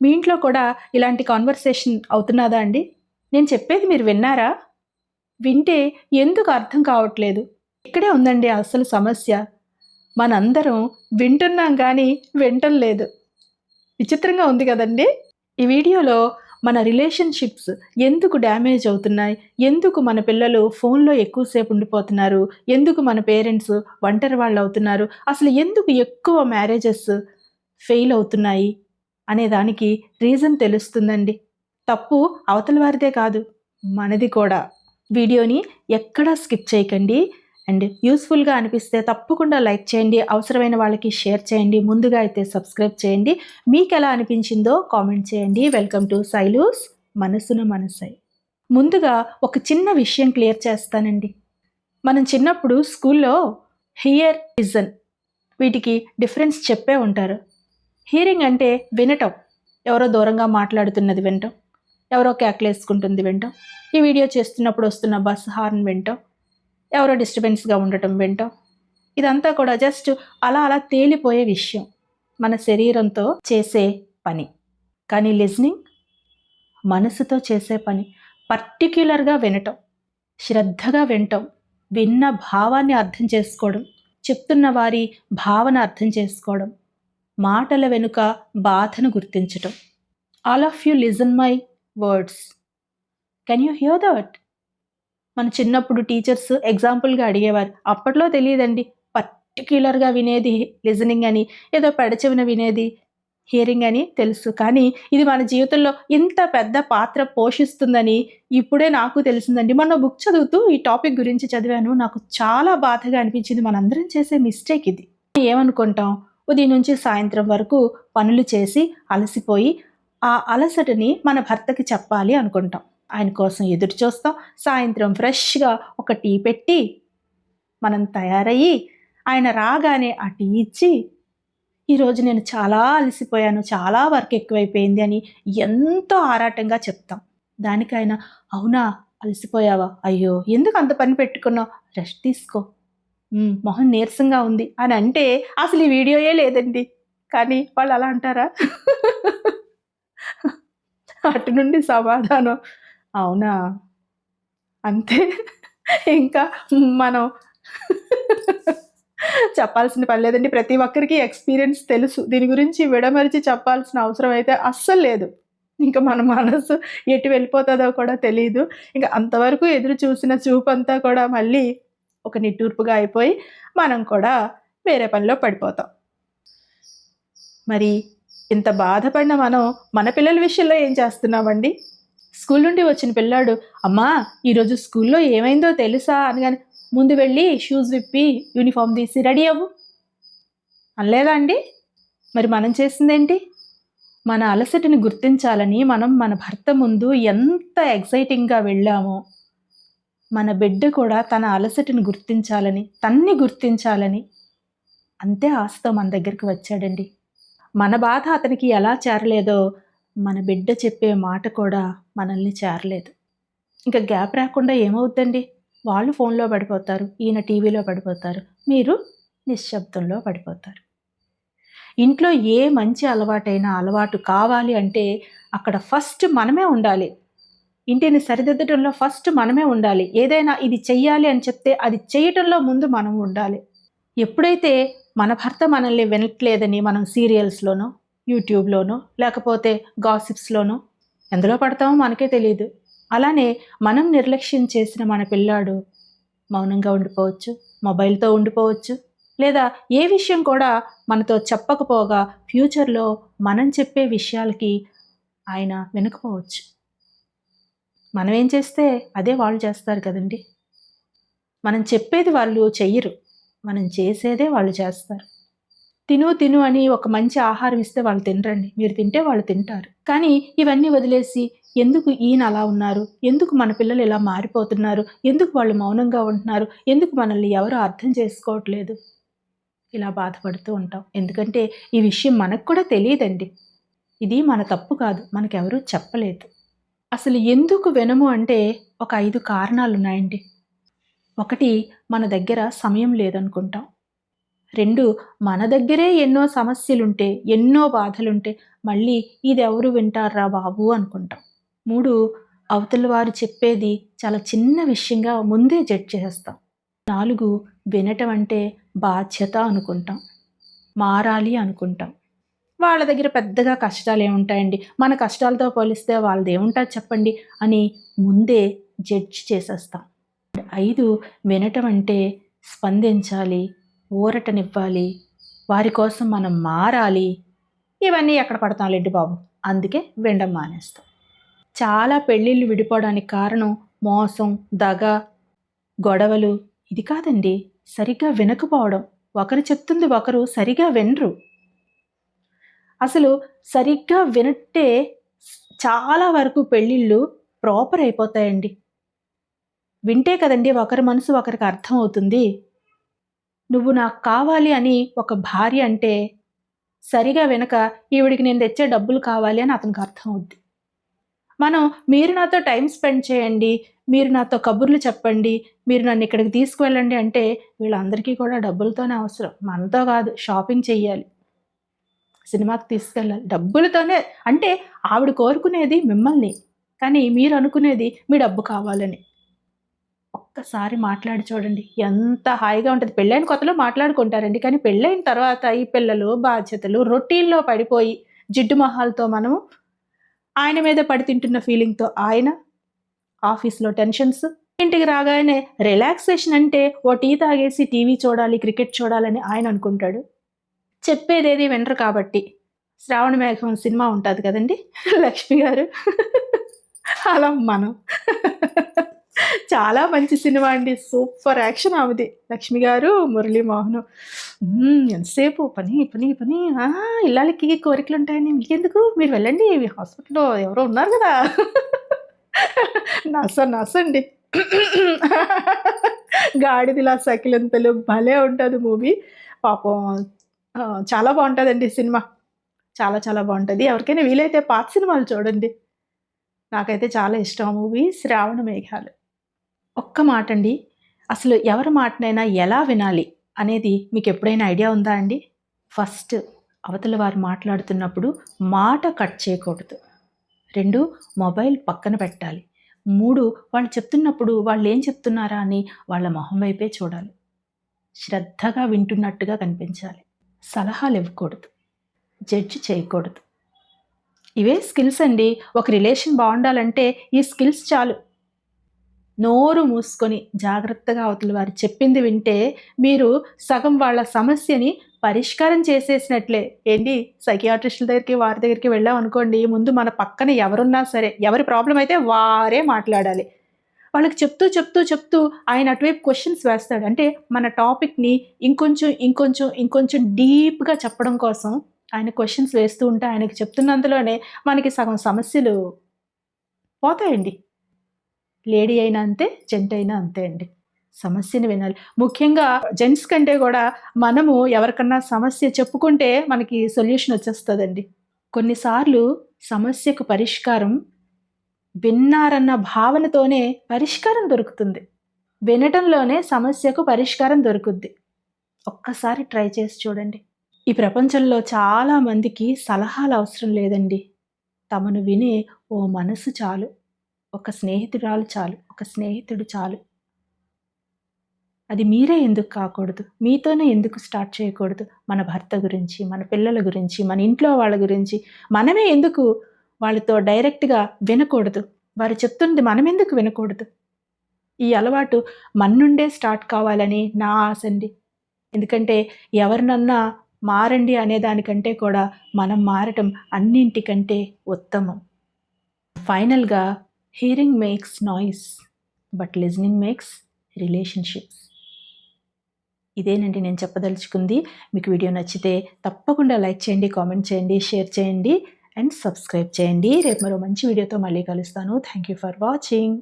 మీ ఇంట్లో కూడా ఇలాంటి కాన్వర్సేషన్ అవుతున్నదా అండి? నేను చెప్పేది మీరు విన్నారా? వింటే ఎందుకు అర్థం కావట్లేదు? ఇక్కడే ఉందండి అసలు సమస్య. మనందరం వింటున్నాం గానీ వింటం లేదు. విచిత్రంగా ఉంది కదండీ! ఈ వీడియోలో మన రిలేషన్‌షిప్స్ ఎందుకు డ్యామేజ్ అవుతున్నాయి? ఎందుకు మన పిల్లలు ఫోన్‌లో ఎక్కువ సేపు ఉండిపోతున్నారు? ఎందుకు మన పేరెంట్స్ ఒంటరి వాళ్ళవుతున్నారు? అసలు ఎందుకు ఎక్కువ మ్యారేజెస్ ఫెయిల్ అవుతున్నాయి? అనే దానికి రీజన్ తెలుస్తుందండి. తప్పు అవతల వారిదే కాదు, మనది కూడా. వీడియోని ఎక్కడా స్కిప్ చేయకండి. అండ్ యూస్‌ఫుల్‌గా అనిపిస్తే తప్పకుండా లైక్ చేయండి. అవసరమైన వాళ్ళకి షేర్ చేయండి. ముందుగా అయితే సబ్స్క్రైబ్ చేయండి. మీకెలా అనిపించిందో కామెంట్ చేయండి. వెల్కమ్ టు శైలూస్ మనసున మనసై. ముందుగా ఒక చిన్న విషయం క్లియర్ చేస్తానండి. మనం చిన్నప్పుడు స్కూల్లో హియర్, లిజన్ వీటికి డిఫరెన్స్ చెప్పే ఉంటారు. హియరింగ్ అంటే వినటం, ఎవరో దూరంగా మాట్లాడుతున్నది వినటం, ఎవరో కేకలేసుకుంటుంది వినటం, ఈ వీడియో చేస్తున్నప్పుడు వస్తున్న బస్ హార్న్ వినటం, ఎవరో డిస్టర్బెన్స్గా ఉండటం వినటం. ఇదంతా కూడా జస్ట్ అలా అలా తేలిపోయే విషయం, మన శరీరంతో చేసే పని. కానీ లిజనింగ్ మనసుతో చేసే పని. పర్టిక్యులర్గా వినటం, శ్రద్ధగా వినటం, విన్న భావాన్ని అర్థం చేసుకోవడం, చెప్తున్న వారి భావన అర్థం చేసుకోవడం, మాటల వెనుక బాధను గుర్తించటం. All of you listen my words, can you here that? మన చిన్నప్పుడు టీచర్స్ ఎగ్జాంపుల్గా అడిగేవారు. అప్పట్లో తెలియదండి, పర్టిక్యులర్గా వినేది లిజనింగ్ అని, ఏదో పెడచెవిన వినేది హియరింగ్ అని తెలుసు. కానీ ఇది మన జీవితంలో ఇంత పెద్ద పాత్ర పోషిస్తుందని ఇప్పుడే నాకు తెలిసిందండి. మొన్న బుక్ చదువుతూ ఈ టాపిక్ గురించి చదివాను. నాకు చాలా బాధగా అనిపించింది. మనందరం చేసే మిస్టేక్ ఇది. ఏమనుకుంటాం, ఉదయం నుంచి సాయంత్రం వరకు పనులు చేసి అలసిపోయి ఆ అలసటని మన భర్తకి చెప్పాలి అనుకుంటాం. ఆయన కోసం ఎదురు చూస్తాం. సాయంత్రం ఫ్రెష్గా ఒక టీ పెట్టి మనం తయారయ్యి ఆయన రాగానే ఆ టీ ఇచ్చి, ఈరోజు నేను చాలా అలసిపోయాను, చాలా వర్క్ ఎక్కువైపోయింది అని ఎంతో ఆరాటంగా చెప్తాం. దానికి ఆయన, అవునా అలసిపోయావా, అయ్యో ఎందుకు అంత పని పెట్టుకున్నావు, రెస్ట్ తీసుకో, మొహం నీరసంగా ఉంది అని అంటే అసలు ఈ వీడియోయే లేదండి. కానీ వాళ్ళు అలా అంటారా? అటు నుండి సమాధానం, అవునా అంతే. ఇంకా మనం చెప్పాల్సిన పని లేదండి. ప్రతి ఒక్కరికి ఎక్స్‌పీరియన్స్ తెలుసు. దీని గురించి విడమరిచి చెప్పాల్సిన అవసరం అయితే అస్సలు లేదు. ఇంకా మన మనసు ఎటు వెళ్ళిపోతుందో కూడా తెలీదు. ఇంక అంతవరకు ఎదురు చూసిన చూపంతా కూడా మళ్ళీ ఒక నిట్టూర్పుగా అయిపోయి మనం కూడా వేరే పనిలో పడిపోతాం. మరి ఇంత బాధపడిన మనం మన పిల్లల విషయంలో ఏం చేస్తున్నామండి? స్కూల్ నుండి వచ్చిన పిల్లాడు, అమ్మా ఈరోజు స్కూల్లో ఏమైందో తెలుసా అనగానే, ముందు వెళ్ళి షూస్ విప్పి యూనిఫామ్ తీసి రెడీ అవ్వు అనలేదా అండి? మరి మనం చేసిందేంటి? మన అలసటని గుర్తించాలని మనం మన భర్త ముందు ఎంత ఎక్సైటింగ్గా వెళ్ళామో, మన బిడ్డ కూడా తన అలసటని గుర్తించాలని, తన్ని గుర్తించాలని అంతే ఆశతో మన దగ్గరికి వచ్చాడండి. మన బాధ అతనికి ఎలా చేరలేదో, మన బిడ్డ చెప్పే మాట కూడా మనల్ని చేరలేదు. ఇంకా గ్యాప్ రాకుండా ఏమవుద్దండి? వాళ్ళు ఫోన్లో పడిపోతారు, ఈయన టీవీలో పడిపోతారు, మీరు నిశ్శబ్దంలో పడిపోతారు. ఇంట్లో ఏ మంచి అలవాటైనా అలవాటు కావాలి అంటే అక్కడ ఫస్ట్ మనమే ఉండాలి. ఇంటిని సరిదిద్దటంలో ఫస్ట్ మనమే ఉండాలి. ఏదైనా ఇది చెయ్యాలి అని చెప్తే అది చేయటంలో ముందు మనం ఉండాలి. ఎప్పుడైతే మన భర్త మనల్ని వినట్లేదని మనం సీరియల్స్‌లోనో, యూట్యూబ్‌లోనో, లేకపోతే గాసిప్స్‌లోనో ఎందులో పడతామో మనకే తెలీదు. అలానే మనం నిర్లక్ష్యం చేసిన మన పిల్లాడు మౌనంగా ఉండిపోవచ్చు, మొబైల్‌తో ఉండిపోవచ్చు, లేదా ఏ విషయం కూడా మనతో చెప్పకపోగా ఫ్యూచర్‌లో మనం చెప్పే విషయాలకి ఆయన వినకపోవచ్చు. మనం ఏం చేస్తే అదే వాళ్ళు చేస్తారు కదండీ! మనం చెప్పేది వాళ్ళు చెయ్యరు, మనం చేసేదే వాళ్ళు చేస్తారు. తిను తిను అని ఒక మంచి ఆహారం ఇస్తే వాళ్ళు తినరండి. మీరు తింటే వాళ్ళు తింటారు. కానీ ఇవన్నీ వదిలేసి ఎందుకు ఈయన అలా ఉన్నారు? ఎందుకు మన పిల్లలు ఇలా మారిపోతున్నారు? ఎందుకు వాళ్ళు మౌనంగా ఉంటున్నారు? ఎందుకు మనల్ని ఎవరు అర్థం చేసుకోవట్లేదు? ఇలా బాధపడుతూ ఉంటాం. ఎందుకంటే ఈ విషయం మనకు కూడా తెలీదండి. ఇది మన తప్పు కాదు. మనకెవరూ చెప్పలేదు. అసలు ఎందుకు వినము అంటే ఒక 5 కారణాలున్నాయండి. ఒకటి, మన దగ్గర సమయం లేదనుకుంటాం. 2 మన దగ్గరే ఎన్నో సమస్యలుంటే, ఎన్నో బాధలుంటే మళ్ళీ ఇదెవరు వింటార్రా బాబు అనుకుంటాం. 3 అవతల వారు చెప్పేది చాలా చిన్న విషయంగా ముందే జడ్జ్ చేసేస్తాం. 4 వినటం అంటే బాధ్యత అనుకుంటాం. మారాలి అనుకుంటాం. వాళ్ళ దగ్గర పెద్దగా కష్టాలేముంటాయండి. మన కష్టాలతో పోలిస్తే వాళ్ళదేముంటది చెప్పండి అని ముందే జడ్జ్ చేసేస్తాం. 5 వినటం అంటే స్పందించాలి, ఊరటనివ్వాలి, వారి కోసం మనం మారాలి. ఇవన్నీ ఎక్కడ పడతాంలేండి బాబు. అందుకే వినడం మానేస్తాం. చాలా పెళ్ళిళ్ళు విడిపోవడానికి కారణం మోసం, దగ, గొడవలు ఇది కాదండి. సరిగ్గా వినకపోవడం. ఒకరు చెప్తుంది ఒకరు సరిగా వినరు. అసలు సరిగ్గా వినట్టే చాలా వరకు పెళ్ళిళ్ళు ప్రాపర్ అయిపోతాయండి. వింటే కదండి ఒకరి మనసు ఒకరికి అర్థం అవుతుంది. నువ్వు నాకు కావాలి అని ఒక భార్య అంటే సరిగా వినక ఈవిడికి నేను తెచ్చే డబ్బులు కావాలి అని అతనికి అర్థం అవుద్ది. మనం మీరు నాతో టైం స్పెండ్ చేయండి, మీరు నాతో కబుర్లు చెప్పండి, మీరు నన్ను ఇక్కడికి తీసుకువెళ్ళండి అంటే వీళ్ళందరికీ కూడా డబ్బులతోనే అవసరం. మనతో కాదు, షాపింగ్ చెయ్యాలి, సినిమాకి తీసుకెళ్ళాలి, డబ్బులతోనే. అంటే ఆవిడ కోరుకునేది మిమ్మల్ని, కానీ మీరు అనుకునేది మీ డబ్బు కావాలని. ఒక్కసారి మాట్లాడి చూడండి, ఎంత హాయిగా ఉంటుంది. పెళ్ళైన కొత్తలో మాట్లాడుకుంటారండి, కానీ పెళ్ళైన తర్వాత ఈ పిల్లలు, బాధ్యతలు, రొటీన్లో పడిపోయి జిడ్డు మొహాలతో మనము ఆయన మీద పడి తింటున్న ఫీలింగ్తో ఆయన, ఆఫీస్లో టెన్షన్స్, ఇంటికి రాగానే రిలాక్సేషన్ అంటే ఓ టీ తాగేసి టీవీ చూడాలి, క్రికెట్ చూడాలని ఆయన అనుకుంటాడు. చెప్పేదేది వినరు కాబట్టి. శ్రావణ మేఘం సినిమా ఉంటుంది కదండి, లక్ష్మి గారు అలా మనం. చాలా మంచి సినిమా అండి, సూపర్ యాక్షన్ ఆమెది. లక్ష్మి గారు, మురళీమోహన్. ఎంతసేపు పని పని పని, ఇల్లాలకి కోరికలు ఉంటాయని మీకెందుకు, మీరు వెళ్ళండి, హాస్పిటల్లో ఎవరో ఉన్నారు కదా. నసండి. గాడిదిలా సకిలంతలు భలే ఉంటుంది మూవీ. పాపం చాలా బాగుంటుందండి సినిమా. చాలా చాలా బాగుంటుంది. ఎవరికైనా వీలైతే పాత సినిమాలు చూడండి. నాకైతే చాలా ఇష్టం ఆ మూవీ, శ్రావణ మేఘాలు. ఒక్క మాట అండి, అసలు ఎవరి మాటనైనా ఎలా వినాలి అనేది మీకు ఎప్పుడైనా ఐడియా ఉందా అండి? ఫస్ట్ అవతల వారు మాట్లాడుతున్నప్పుడు మాట కట్ చేయకూడదు. 2 మొబైల్ పక్కన పెట్టాలి. 3 వాళ్ళు చెప్తున్నప్పుడు వాళ్ళు ఏం చెప్తున్నారా అని వాళ్ళ మొహం వైపే చూడాలి. శ్రద్ధగా వింటున్నట్టుగా కనిపించాలి. సలహాలు ఇవ్వకూడదు, జడ్జి చేయకూడదు. ఇవే స్కిల్స్ అండి. ఒక రిలేషన్ బాగుండాలంటే ఈ స్కిల్స్ చాలు. నోరు మూసుకొని జాగ్రత్తగా అవతల వారు చెప్పింది వింటే మీరు సగం వాళ్ళ సమస్యని పరిష్కారం చేసేసినట్లే. ఏంటి, సైకియాట్రిస్టుల దగ్గరికి వారి దగ్గరికి వెళ్ళాం అనుకోండి, ముందు మన పక్కన ఎవరున్నా సరే, ఎవరి ప్రాబ్లం అయితే వారే మాట్లాడాలి. వాళ్ళకి చెప్తూ చెప్తూ చెప్తూ ఆయన అటువైపు క్వశ్చన్స్ వేస్తాడు. అంటే మన టాపిక్ని ఇంకొంచెం డీప్గా చెప్పడం కోసం ఆయన క్వశ్చన్స్ వేస్తూ ఉంటే ఆయనకి చెప్తున్నంతలోనే మనకి సగం సమస్యలు పోతాయండి. లేడీ అయినా అంతే, జెంట్ అయినా అంతే అండి. సమస్యని వినాలి. ముఖ్యంగా జెంట్స్ కంటే కూడా మనము ఎవరికన్నా సమస్య చెప్పుకుంటే మనకి సొల్యూషన్ వచ్చేస్తుందండి. కొన్నిసార్లు సమస్యకు పరిష్కారం విన్నారన్న భావనతోనే పరిష్కారం దొరుకుతుంది. వినటంలోనే సమస్యకు పరిష్కారం దొరుకుద్ది. ఒక్కసారి ట్రై చేసి చూడండి. ఈ ప్రపంచంలో చాలా మందికి సలహాలు అవసరం లేదండి. తమను వినే ఓ మనసు చాలు, ఒక స్నేహితురాలు చాలు, ఒక స్నేహితుడు చాలు. అది మీరే ఎందుకు కాకూడదు? మీతోనే ఎందుకు స్టార్ట్ చేయకూడదు? మన భర్త గురించి, మన పిల్లల గురించి, మన ఇంట్లో వాళ్ళ గురించి మనమే ఎందుకు వాళ్ళతో డైరెక్ట్గా వినకూడదు? వారు చెప్తుంది మనం ఎందుకు వినకూడదు? ఈ అలవాటు మన నుండే స్టార్ట్ కావాలని నా ఆశ అండి. ఎందుకంటే ఎవరినన్నా మారండి అనేదానికంటే కూడా మనం మారటం అన్నింటికంటే ఉత్తమం. ఫైనల్గా, hearing makes noise but listening makes relationships. ఇదేనండి నేను చెప్పదలుచుకుంది. మీకు వీడియో నచ్చితే తప్పకుండా లైక్ చేయండి, కామెంట్ చేయండి, షేర్ చేయండి అండ్ సబ్స్క్రైబ్ చేయండి. రేపు మరో మంచి వీడియోతో మళ్ళీ కలుస్తాను. Thank you for watching.